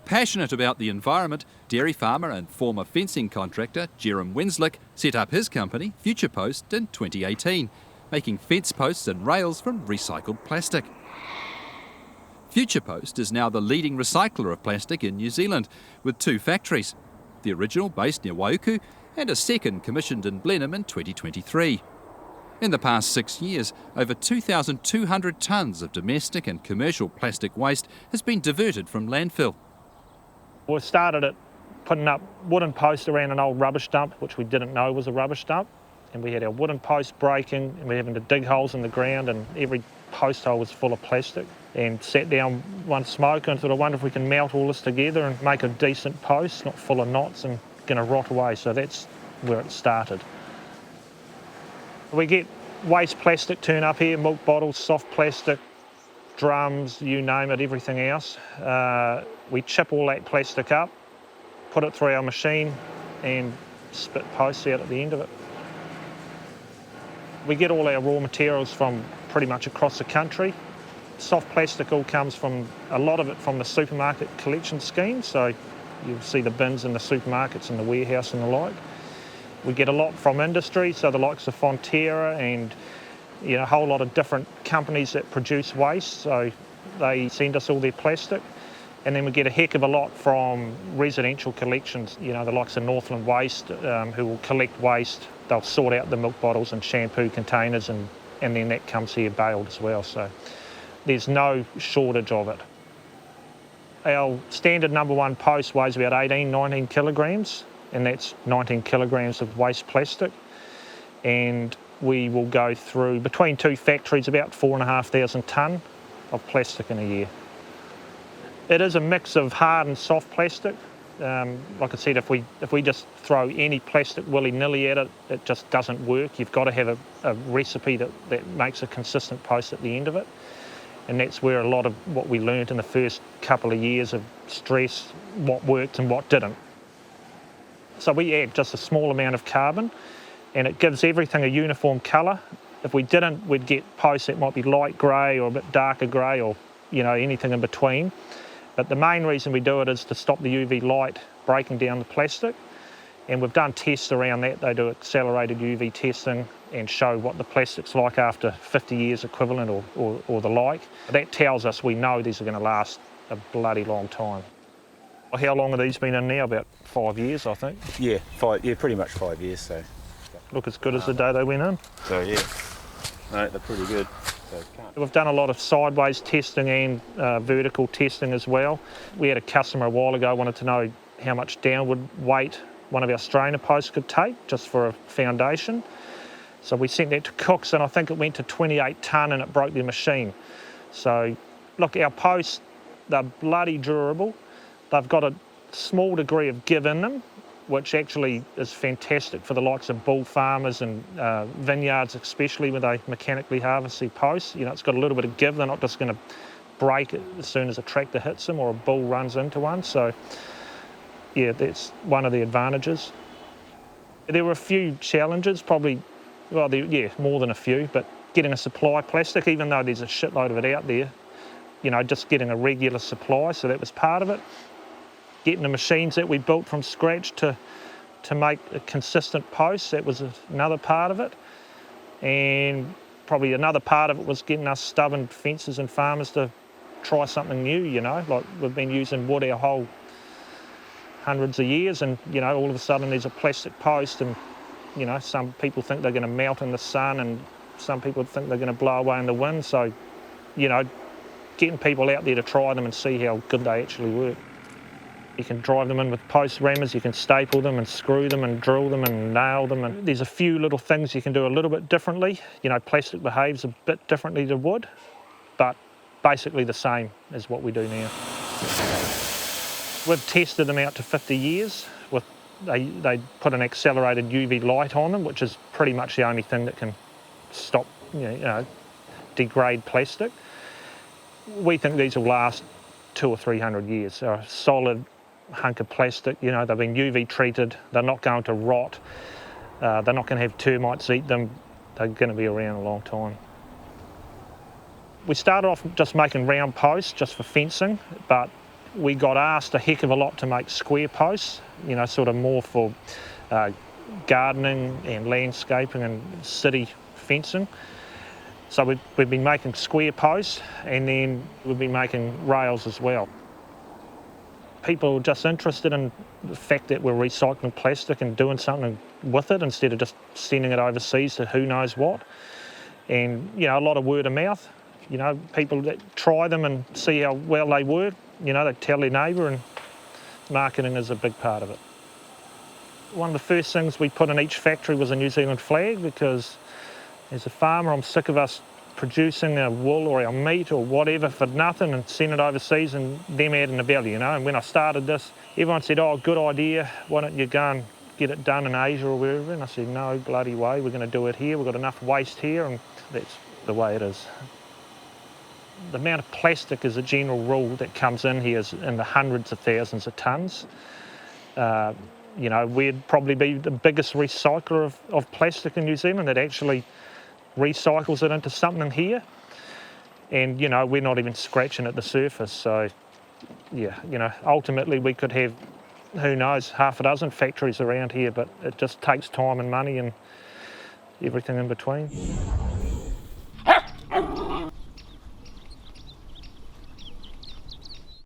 Passionate about the environment, dairy farmer and former fencing contractor Jerem Wenslick set up his company, Future Post, in 2018, making fence posts and rails from recycled plastic. Future Post is now the leading recycler of plastic in New Zealand, with 2 factories, the original based near Waiuku and a second commissioned in Blenheim in 2023. In the past 6 years, over 2,200 tonnes of domestic and commercial plastic waste has been diverted from landfill. We started at putting up wooden posts around an old rubbish dump, which we didn't know was a rubbish dump. And we had our wooden posts breaking, and we were having to dig holes in the ground, and every post hole was full of plastic. And sat down one smoker and thought, I wonder if we can melt all this together and make a decent post, not full of knots and going to rot away. So that's where it started. We get waste plastic turn up here, milk bottles, soft plastic, drums, you name it, everything else. We chip all that plastic up, put it through our machine and spit posts out at the end of it. We get all our raw materials from pretty much across the country. Soft plastic all comes from, a lot of it from the supermarket collection scheme, so you'll see the bins in the supermarkets and the warehouse and the like. We get a lot from industry, so the likes of Fonterra and a whole lot of different companies that produce waste, so they send us all their plastic. And then we get a heck of a lot from residential collections, the likes of Northland Waste, who will collect waste. They'll sort out the milk bottles and shampoo containers, and then that comes here baled as well. So there's no shortage of it. Our standard number 1 post weighs about 19 kilograms, and that's 19 kilograms of waste plastic. And we will go through, between 2 factories, about 4,500 tonne of plastic in a year. It is a mix of hard and soft plastic. Like I said, if we just throw any plastic willy-nilly at it, it just doesn't work. You've got to have a recipe that makes a consistent post at the end of it. And that's where a lot of what we learned in the first couple of years of stress, what worked and what didn't. So we add just a small amount of carbon, and it gives everything a uniform colour. If we didn't, we'd get posts that might be light grey or a bit darker grey, or anything in between. But the main reason we do it is to stop the UV light breaking down the plastic. And we've done tests around that. They do accelerated UV testing and show what the plastic's like after 50 years equivalent or the like. That tells us we know these are going to last a bloody long time. How long have these been in now? About 5 years, I think. Yeah, pretty much 5 years. So look as good as the day they went in. So yeah, no, they're pretty good. We've done a lot of sideways testing and vertical testing as well. We had a customer a while ago wanted to know how much downward weight one of our strainer posts could take just for a foundation. So we sent that to Cooks, and I think it went to 28 tonne and it broke their machine. So look, our posts, they're bloody durable. They've got a small degree of give in them, which actually is fantastic for the likes of bull farmers and vineyards, especially when they mechanically harvest their posts. It's got a little bit of give. They're not just going to break it as soon as a tractor hits them or a bull runs into one. So yeah, that's one of the advantages. There were a few challenges, probably, more than a few, but getting a supply plastic, even though there's a shitload of it out there, just getting a regular supply, so that was part of it. Getting the machines that we built from scratch to make a consistent post, that was another part of it. And probably another part of it was getting us stubborn fencers and farmers to try something new, like we've been using wood our whole hundreds of years, and all of a sudden there's a plastic post, and some people think they're going to melt in the sun, and some people think they're going to blow away in the wind. So getting people out there to try them and see how good they actually work. You can drive them in with post rammers, you can staple them and screw them and drill them and nail them, and there's a few little things you can do a little bit differently. Plastic behaves a bit differently to wood, but basically the same as what we do now. We've tested them out to 50 years. They put an accelerated UV light on them, which is pretty much the only thing that can stop degrade plastic. We think these will last 200 or 300 years. They're a solid hunk of plastic. They've been UV treated. They're not going to rot. They're not going to have termites eat them. They're going to be around a long time. We started off just making round posts just for fencing, but we got asked a heck of a lot to make square posts, you know, sort of more for gardening and landscaping and city fencing. So we've been making square posts, and then we've been making rails as well. People are just interested in the fact that we're recycling plastic and doing something with it instead of just sending it overseas to who knows what. And, you know, a lot of word of mouth. You know, people that try them and see how well they work, you know, they tell their neighbour, and marketing is a big part of it. One of the first things we put in each factory was a New Zealand flag, because as a farmer, I'm sick of us producing our wool or our meat or whatever for nothing and sending it overseas and them adding the value, you know. And when I started this, everyone said, oh, good idea, why don't you go and get it done in Asia or wherever? And I said, no bloody way, we're going to do it here. We've got enough waste here, and that's the way it is. The amount of plastic as a general rule that comes in here is in the hundreds of thousands of tonnes. You know, we'd probably be the biggest recycler of plastic in New Zealand that actually recycles it into something here. And, you know, we're not even scratching at the surface. So, yeah, you know, ultimately we could have, who knows, half a dozen factories around here, but it just takes time and money and everything in between.